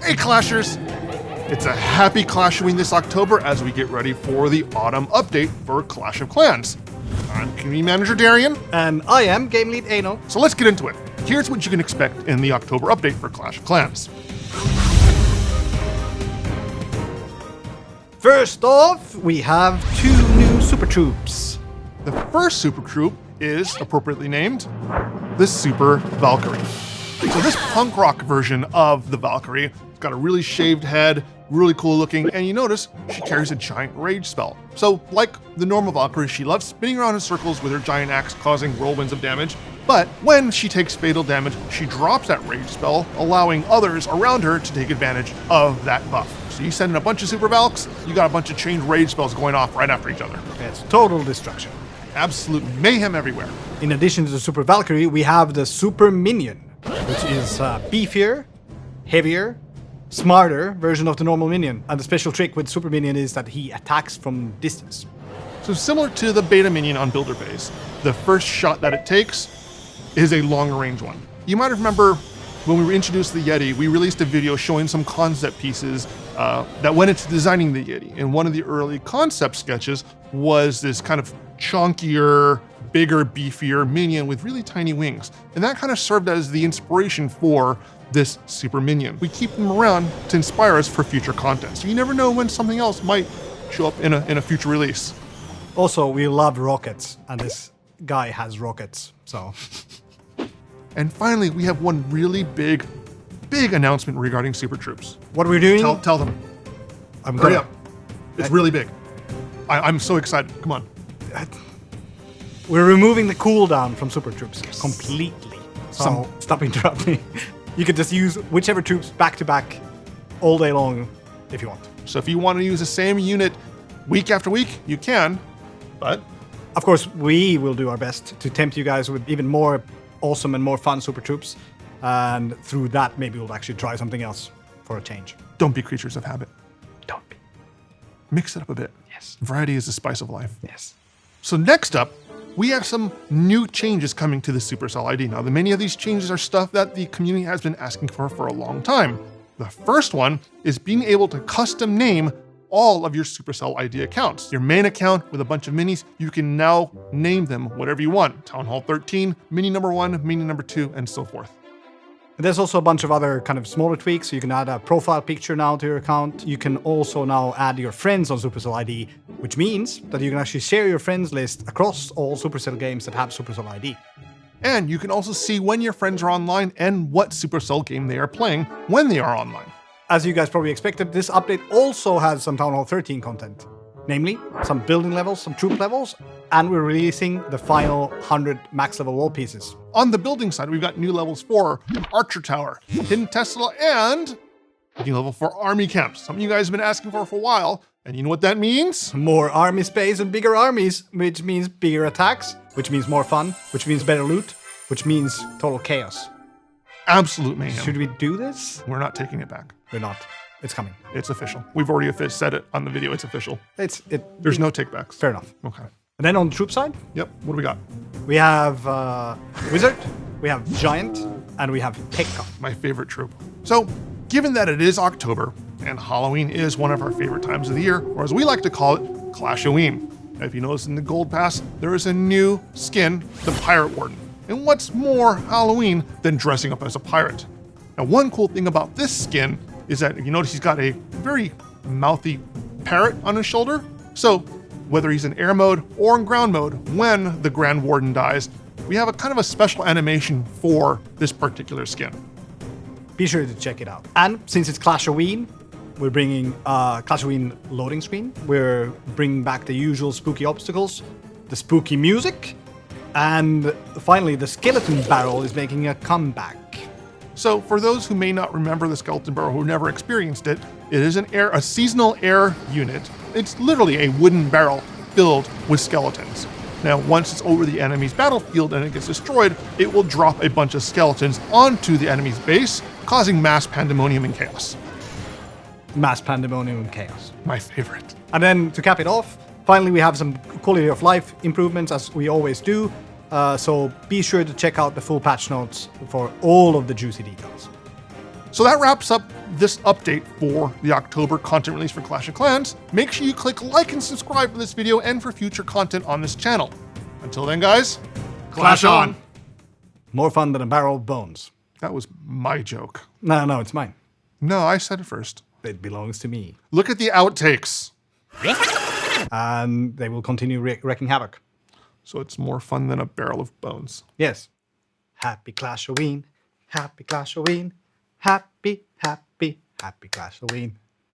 Hey Clashers! It's a happy Clashoween this October as we get ready for the autumn update for Clash of Clans. I'm Community Manager Darian. And I am Game Lead Ano. So let's get into it. Here's what you can expect in the October update for Clash of Clans. First off, we have 2 new super troops. The first super troop is appropriately named the Super Valkyrie. So this punk rock version of the Valkyrie, it's got a really shaved head, really cool looking, and you notice she carries a giant rage spell. So like the normal Valkyrie, she loves spinning around in circles with her giant axe causing whirlwinds of damage, but when she takes fatal damage, she drops that rage spell, allowing others around her to take advantage of that buff. So you send in a bunch of Super Valks, you got a bunch of chained rage spells going off right after each other. It's total destruction. Absolute mayhem everywhere. In addition to the Super Valkyrie, we have the Super Minion, which is a beefier, heavier, smarter version of the normal minion. And the special trick with Super Minion is that he attacks from distance. So similar to the beta minion on Builder Base, the first shot that it takes is a longer range one. You might remember when we introduced the Yeti, we released a video showing some concept pieces that went into designing the Yeti. And one of the early concept sketches was this kind of chunkier, bigger, beefier minion with really tiny wings. And that kind of served as the inspiration for this super minion. We keep them around to inspire us for future content. So you never know when something else might show up in a future release. Also, we love rockets, and this guy has rockets, so... And finally, we have one really big announcement regarding super troops. What are we doing? Tell them. Hurry up. It's really big. I'm so excited. Come on. We're removing the cooldown from super troops completely. So stop interrupting me. You can just use whichever troops back to back all day long if you want. So if you want to use the same unit week after week, you can, but... Of course, we will do our best to tempt you guys with even more awesome and more fun super troops. And through that, maybe we'll actually try something else for a change. Don't be creatures of habit. Don't be. Mix it up a bit. Yes. Variety is the spice of life. Yes. So next up, we have some new changes coming to the Supercell ID. Now, many of these changes are stuff that the community has been asking for a long time. The first one is being able to custom name all of your Supercell ID accounts. Your main account with a bunch of minis, you can now name them whatever you want. Town Hall 13, mini number 1, mini number 2, and so forth. And there's also a bunch of other kind of smaller tweaks. So you can add a profile picture now to your account. You can also now add your friends on Supercell ID, which means that you can actually share your friends list across all Supercell games that have Supercell ID. And you can also see when your friends are online and what Supercell game they are playing when they are online. As you guys probably expected, this update also has some Town Hall 13 content. Namely, some building levels, some troop levels, and we're releasing the final 100 max level wall pieces. On the building side, we've got new levels for Archer Tower, Hidden Tesla, and a new level for Army Camps. Some of you guys have been asking for a while, and you know what that means? More army space and bigger armies, which means bigger attacks, which means more fun, which means better loot, which means total chaos. Absolute mayhem. Should we do this? We're not taking it back. We're not. It's coming. It's official. We've already said it on the video. It's official. There's no takebacks. Fair enough. Okay. And then on the troop side, Yep. What do we got? we have Wizard, we have Giant, and we have Pekka. My favorite troop. So, given that it is October, and Halloween is one of our favorite times of the year, or as we like to call it, Clashoween. Now, if you notice in the Gold Pass, there is a new skin, the Pirate Warden. And what's more Halloween than dressing up as a pirate? Now, one cool thing about this skin is that if you notice he's got a very mouthy parrot on his shoulder. So whether he's in air mode or in ground mode, when the Grand Warden dies, we have a kind of a special animation for this particular skin. Be sure to check it out. And since it's Clashoween, we're bringing Clashoween loading screen. We're bringing back the usual spooky obstacles, the spooky music, and finally the skeleton barrel is making a comeback. So for those who may not remember the Skeleton Barrel, who never experienced it, it is a seasonal air unit. It's literally a wooden barrel filled with skeletons. Now, once it's over the enemy's battlefield and it gets destroyed, it will drop a bunch of skeletons onto the enemy's base, causing mass pandemonium and chaos. Mass pandemonium and chaos. My favorite. And then to cap it off, finally we have some quality of life improvements as we always do. So be sure to check out the full patch notes for all of the juicy details. So that wraps up this update for the October content release for Clash of Clans. Make sure you click like and subscribe for this video and for future content on this channel. Until then, guys, Clash on! More fun than a barrel of bones. that was my joke. No, it's mine. No, I said it first. It belongs to me. Look at the outtakes. And they will continue wreaking havoc. So it's more fun than a barrel of bones. Yes. Happy Clash Halloween. Happy Clash Halloween. Happy Clash Halloween.